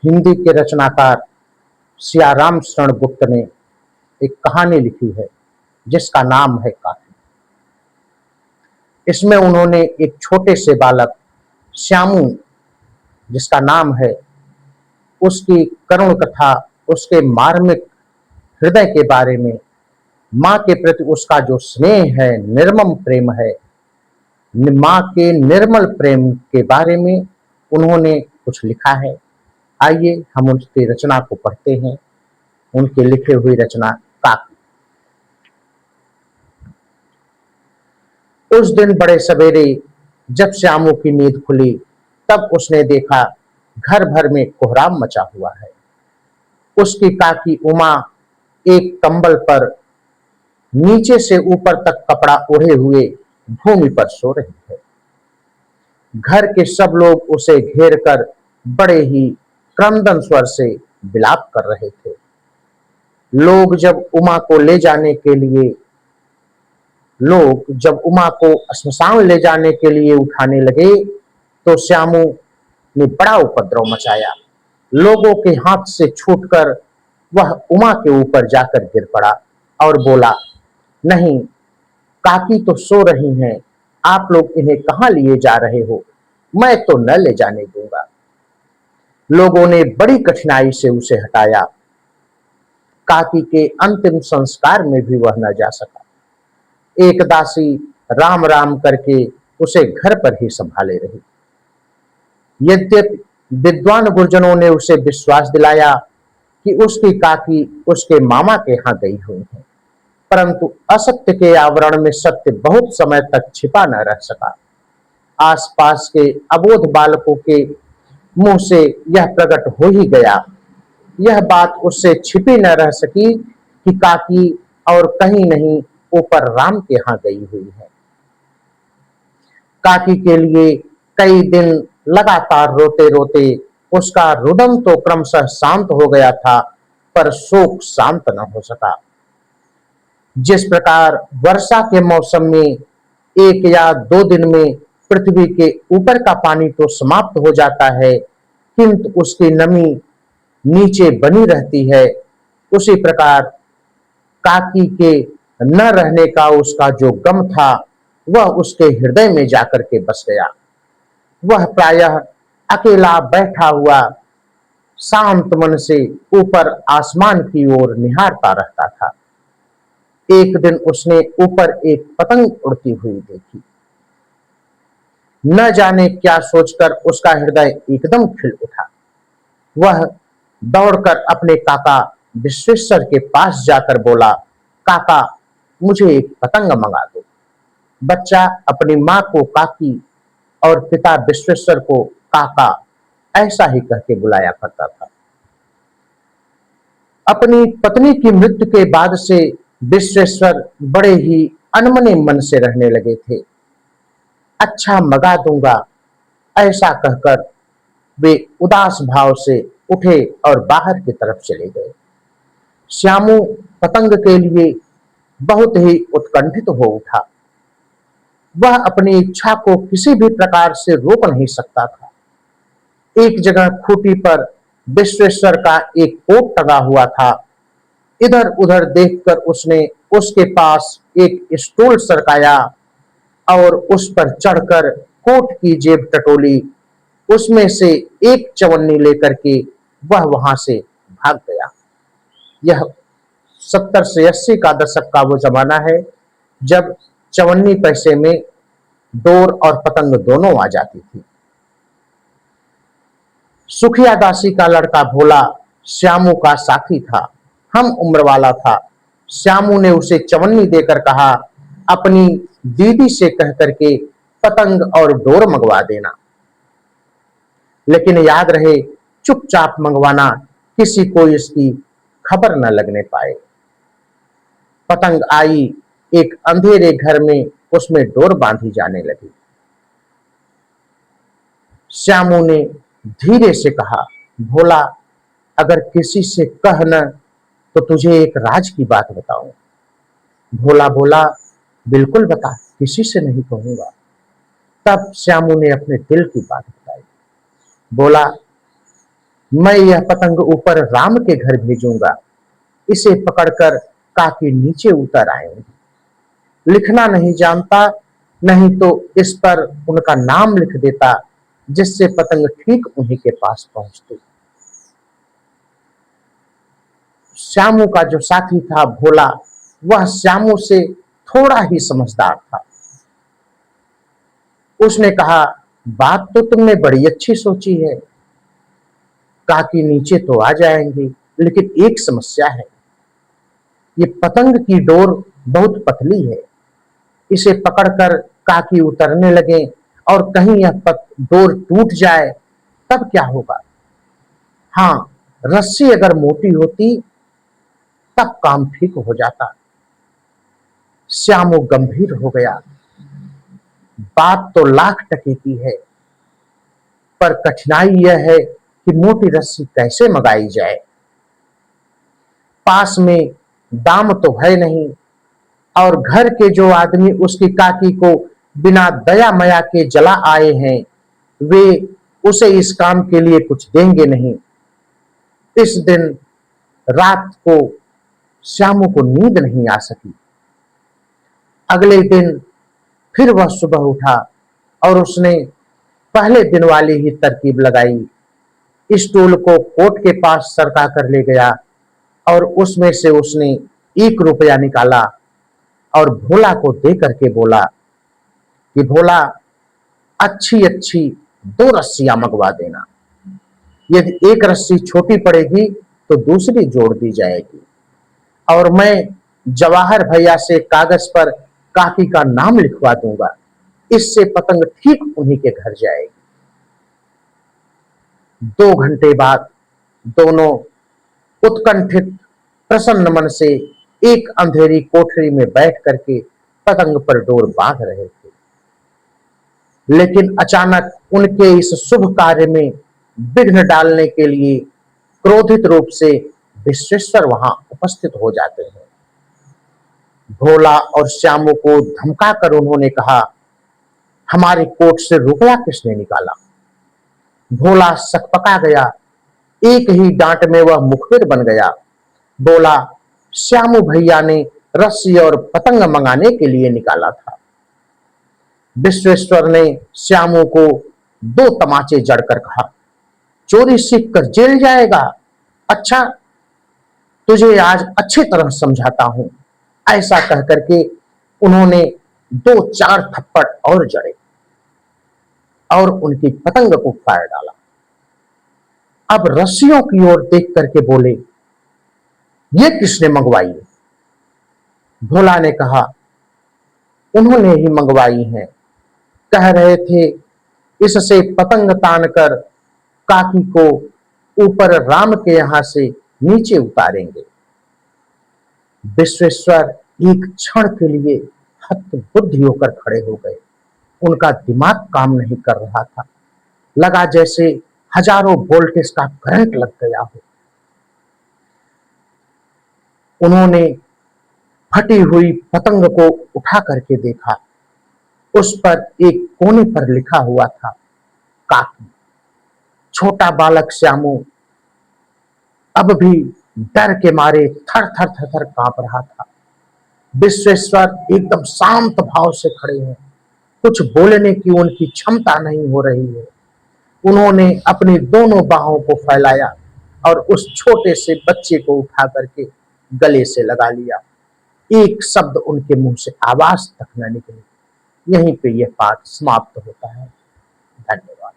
हिंदी के रचनाकार सियाराम शरण गुप्त ने एक कहानी लिखी है जिसका नाम है काकी। इसमें उन्होंने एक छोटे से बालक श्यामू, जिसका नाम है, उसकी करुण कथा, उसके मार्मिक हृदय के बारे में, माँ के प्रति उसका जो स्नेह है, निर्मम प्रेम है, माँ के निर्मल प्रेम के बारे में उन्होंने कुछ लिखा है। आइए हम उनकी रचना को पढ़ते हैं। उनके लिखे हुई रचना काकी। उस दिन बड़े सवेरे जब श्यामू की नींद खुली तब उसने देखा घर भर में कोहराम मचा हुआ है। उसकी काकी उमा एक कंबल पर नीचे से ऊपर तक कपड़ा ओढ़े हुए भूमि पर सो रही है। घर के सब लोग उसे घेर कर बड़े ही क्रंदन स्वर से विलाप कर रहे थे। लोग जब उमा को श्मशान ले जाने के लिए उठाने लगे तो श्यामू ने बड़ा उपद्रव मचाया। लोगों के हाथ से छूटकर वह उमा के ऊपर जाकर गिर पड़ा और बोला, नहीं, काकी तो सो रही हैं, आप लोग इन्हें कहां लिए जा रहे हो? मैं तो न ले जाने दूंगा। लोगों ने बड़ी कठिनाई से उसे हटाया। काकी के अंतिम संस्कार में भी वह न जा सका। एक दासी राम राम करके उसे घर पर ही संभाले रही। यद्यपि विद्वान गुरुजनों ने उसे विश्वास दिलाया कि उसकी काकी उसके मामा के यहाँ गई हुई है, परंतु असत्य के आवरण में सत्य बहुत समय तक छिपा न रह सका। आसपास के अबोध बालकों के मुंह से यह प्रकट हो ही गया। यह बात उससे छिपी न रह सकी कि काकी और कहीं नहीं ऊपर राम के यहाँ गई हुई है। काकी के लिए कई दिन लगातार रोते रोते उसका रुदन तो क्रमशः शांत हो गया था, पर शोक शांत न हो सका। जिस प्रकार वर्षा के मौसम में 1 या 2 दिन में पृथ्वी के ऊपर का पानी तो समाप्त हो जाता है, किंतु उसकी नमी नीचे बनी रहती है, उसी प्रकार काकी के न रहने का उसका जो गम था वह उसके हृदय में जाकर के बस गया। वह प्रायः अकेला बैठा हुआ शांत मन से ऊपर आसमान की ओर निहारता रहता था। एक दिन उसने ऊपर एक पतंग उड़ती हुई देखी। न जाने क्या सोचकर उसका हृदय एकदम खिल उठा। वह दौड़कर अपने काका विश्वेश्वर के पास जाकर बोला, काका, मुझे एक पतंग मंगा दो। बच्चा अपनी माँ को काकी और पिता विश्वेश्वर को काका ऐसा ही कह के बुलाया करता था। अपनी पत्नी की मृत्यु के बाद से विश्वेश्वर बड़े ही अनमने मन से रहने लगे थे। अच्छा, मंगा दूंगा, ऐसा कहकर वे उदास भाव से उठे और बाहर की तरफ चले गए। श्यामू पतंग के लिए बहुत ही उत्कंठित हो उठा। वह अपनी इच्छा को किसी भी प्रकार से रोक नहीं सकता था। एक जगह खूंटी पर विश्वेश्वर का एक कोट टंगा हुआ था। इधर उधर देखकर उसने उसके पास एक स्टूल सरकाया और उस पर चढ़कर कोट की जेब टटोली। उसमें से एक चवन्नी लेकर के वह वहां से भाग गया। यह 70 से 80 का दशक का वो जमाना है जब चवन्नी पैसे में डोर और पतंग दोनों आ जाती थी। सुखिया दासी का लड़का भोला श्यामू का साथी था, हम उम्र वाला था। श्यामू ने उसे चवन्नी देकर कहा, अपनी दीदी से कह करके पतंग और डोर मंगवा देना, लेकिन याद रहे चुपचाप मंगवाना, किसी को इसकी खबर न लगने पाए। पतंग आई, एक अंधेरे घर में उसमें डोर बांधी जाने लगी। श्यामू ने धीरे से कहा, भोला, अगर किसी से कह न तो तुझे एक राज की बात बताऊं। भोला बोला, बिल्कुल बता, किसी से नहीं कहूंगा। तब श्यामू ने अपने दिल की बात बताई। बोला, मैं यह पतंग ऊपर राम के घर भेजूंगा, इसे पकड़कर काकी नीचे उतर आएंगी। लिखना नहीं जानता, नहीं तो इस पर उनका नाम लिख देता, जिससे पतंग ठीक उन्हीं के पास पहुंचती। श्यामू का जो साथी था भोला, वह श्यामू से थोड़ा ही समझदार था। उसने कहा, बात तो तुमने बड़ी अच्छी सोची है, काकी नीचे तो आ जाएंगी, लेकिन एक समस्या है। ये पतंग की डोर बहुत पतली है, इसे पकड़कर काकी उतरने लगे और कहीं यह डोर टूट जाए तब क्या होगा? हाँ, रस्सी अगर मोटी होती तब काम ठीक हो जाता। श्यामू गंभीर हो गया। बात तो लाख टके की है, पर कठिनाई यह है कि मोटी रस्सी कैसे मंगाई जाए। पास में दाम तो है नहीं, और घर के जो आदमी उसकी काकी को बिना दया मया के जला आए हैं, वे उसे इस काम के लिए कुछ देंगे नहीं। इस दिन रात को श्यामू को नींद नहीं आ सकी। अगले दिन फिर वह सुबह उठा और उसने पहले दिन वाली ही तरकीब लगाई। इस टूल को कोट के पास सरका कर ले गया और उसमें से उसने 1 रुपया निकाला और भोला को दे करके बोला कि भोला, अच्छी अच्छी 2 रस्सियां मंगवा देना। यदि एक रस्सी छोटी पड़ेगी तो दूसरी जोड़ दी जाएगी, और मैं जवाहर भैया से कागज पर काकी का नाम लिखवा दूंगा, इससे पतंग ठीक उन्हीं के घर जाएगी। 2 घंटे बाद दोनों उत्कंठित प्रसन्न मन से एक अंधेरी कोठरी में बैठ करके पतंग पर डोर बांध रहे थे। लेकिन अचानक उनके इस शुभ कार्य में विघ्न डालने के लिए क्रोधित रूप से विश्वेश्वर वहां उपस्थित हो जाते हैं। भोला और श्यामू को धमकाकर उन्होंने कहा, हमारे कोट से रुपया किसने निकाला? भोला सकपका गया। एक ही डांट में वह मुखबिर बन गया। बोला, श्यामू भैया ने रस्सी और पतंग मंगाने के लिए निकाला था। विश्वेश्वर ने श्यामू को 2 तमाचे जड़कर कहा, चोरी सीख कर जेल जाएगा। अच्छा, तुझे आज अच्छी तरह समझाता हूं। ऐसा कहकर के उन्होंने 2-4 थप्पड़ और जड़े और उनकी पतंग को फाड़ डाला। अब रस्सियों की ओर देख करके बोले, ये किसने मंगवाई? भोला ने कहा, उन्होंने ही मंगवाई हैं। कह रहे थे इससे पतंग तान कर काकी को ऊपर राम के यहां से नीचे उतारेंगे। विश्वेश्वर एक क्षण के लिए हतबुद्धि होकर खड़े हो गए। उनका दिमाग काम नहीं कर रहा था। लगा जैसे हजारों वोल्टेज का करंट लग गया हो। उन्होंने फटी हुई पतंग को उठा करके देखा। उस पर एक कोने पर लिखा हुआ था, काकी। छोटा बालक श्यामू अब भी डर के मारे थर थर थर थर कांप रहा था। विश्वेश्वर एकदम शांत भाव से खड़े हैं। कुछ बोलने की उनकी क्षमता नहीं हो रही है। उन्होंने अपनी दोनों बाहों को फैलाया और उस छोटे से बच्चे को उठा करके गले से लगा लिया। एक शब्द उनके मुंह से आवाज तक न निकली। यहीं पे यह पाठ समाप्त होता है। धन्यवाद।